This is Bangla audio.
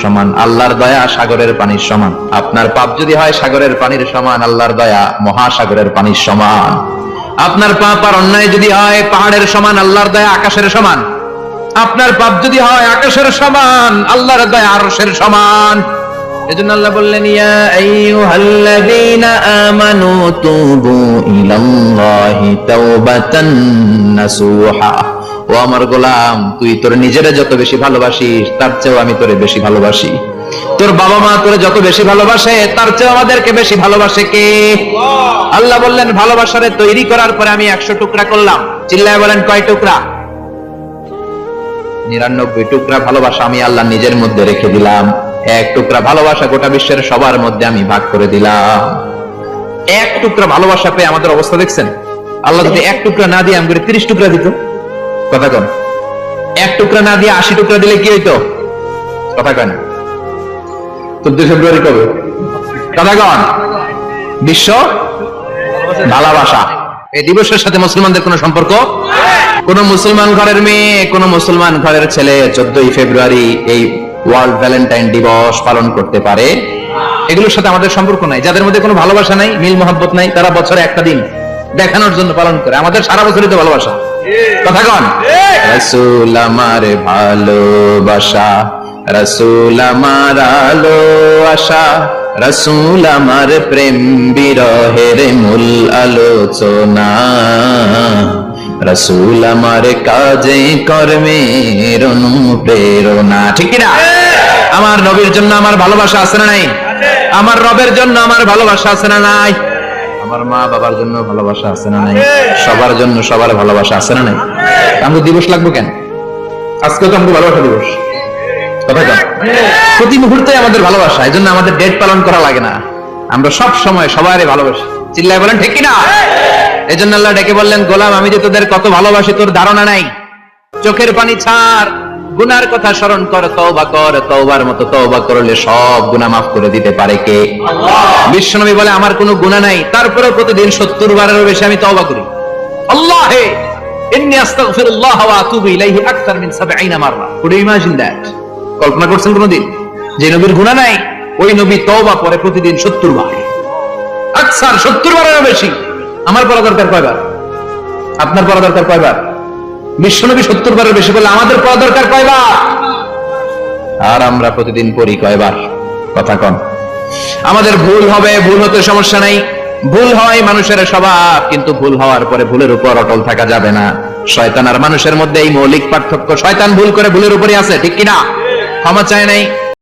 সমান, আল্লাহর দয়া সাগরের পানির সমান। আপনার পাপ যদি হয় সাগরের পানির সমান, আল্লাহর দয়া মহাসাগরের পানির সমান। আপনার পাপ আর অন্যায় যদি হয় পাহাড়ের সমান, আল্লাহর দয়া আকাশের সমান। আপনার পাপ যদি হয় আকাশের সমান, আল্লাহর দয়া আরশের সমান। এজন্য আল্লাহ বললেন, ইয়া আইয়ুহাল্লাযীনা আমানু তুবু ইলাল্লাহি তাওবাতান নাসুহা। ও আমার গোলাম, তুই তোর নিজেরে যত বেশি ভালোবাসিস তার চেয়েও আমি তোরে বেশি ভালোবাসি। তোর বাবা মা তোরে যত বেশি ভালোবাসে তার চেয়েও আমাদেরকে বেশি ভালোবাসে কে? আল্লাহ বললেন, ভালোবাসারে তৈরি করার পরে আমি 100 টুকরা করলাম। চিল্লায় বলেন, কয় টুকরা? 99 টুকরা ভালোবাসা আমি আল্লাহ নিজের মধ্যে রেখে দিলাম। 1 টুকরা ভালোবাসা গোটা বিশ্বের সবার মধ্যে আমি ভাগ করে দিলাম। 1 টুকরা ভালোবাসা পেয়ে আমাদের অবস্থা দেখছেন? আল্লাহ যদি 1 টুকরা না দিয়ে আমাকে 30 টুকরা দিত, কথা কন। 1 টুকরা না দিয়ে 80 টুকরা দিলে কি হইতো? কথা কন। 14 ফেব্রুয়ারি কবে? কথা কন। বিশ্ব ভালোবাসা এই দিবসের সাথে মুসলমানদের কোনো সম্পর্ক? কোন মুসলমান ঘরের মেয়ে, কোন মুসলমান ঘরের ছেলে 14 ফেব্রুয়ারি এই ওয়ার্ল্ড ভ্যালেন্টাইন দিবস পালন করতে পারে? এগুলোর সাথে আমাদের সম্পর্ক নাই। যাদের মধ্যে কোনো ভালোবাসা নাই, মিল মহব্বত নাই, তারা বছরে একটা দিন দেখানোর জন্য পালন করে। আমাদের সারা বছরই তো ভালোবাসা। কথা কন। রাসূল আমার ভালোবাসা, রাসূল আমার আলো আশা, রাসূল আমার প্রেম বিরহের মূল আলোচনা, রাসূল আমার কাজে কর্মের অনুপ্রেরণা। ঠিক কিনা? আমার নবীর জন্য আমার ভালোবাসা আছে না নাই? আমার রবের জন্য আমার ভালোবাসা আছে না নাই? আমার মা বাবার জন্য ভালোবাসা আছে না নাই? সবার জন্য সবার ভালোবাসা আছে না নাই? আমাদের দিবস লাগবে কেন? আজকে তো আমাদের ভালোবাসা দিবস। কথা কন। প্রতি মুহূর্তে আমাদের ভালোবাসা, এই জন্য আমাদের ডেট পালন করা লাগে না। আমরা সব সময় সবারই ভালোবাসি। চিল্লায় বলেন ঠিক কিনা? এই জন্য আল্লাহ ডেকে বললেন, গোলাম আমি যে তোদের কত ভালোবাসি তোর ধারণা নাই। চোখের পানি ছাড়, গুনার কথা স্মরণ কর, তওবা কর। তওবার মতো তওবা করলে সব গুনাহ মাফ করে দিতে পারে কে? আল্লাহ। বিশ্বনবী বলে, আমার কোনো গুনাহ নাই, তারপরেও প্রতিদিন 70 বারেরও বেশি আমি তওবা করি। আল্লাহে ইন্নী আস্তাগফিরুল্লাহ ওয়া আতুবু ইলাইহি আকতার মিন 70 মাররা। Could you imagine that? কল্পনা করছেন কোনদিন? যে নবীর গুনাহ নাই ওই নবী তওবা করে প্রতিদিন 70 বার। আকসার 70 বারেরও বেশি। আমার পড়া দরকার কয়বার? আপনার পড়া দরকার কয়বার? বিশ্বনবী 70 বারের বেশি বলে আমাদের পড়া দরকার কয়বার? আর আমরা প্রতিদিন পড়ি কয়বার? কথা কন। আমাদের ভুল হবে, ভুল হতে সমস্যা নাই। ভুল হয় মানুষের স্বভাব, কিন্তু ভুল হওয়ার পরে ভুলের উপর অটল থাকা যাবে না। শয়তান আর মানুষের মধ্যে এই মৌলিক পার্থক্য। শয়তান ভুল করে ভুলের উপরই আছে, ঠিক কিনা? ক্ষমা চায় নাই।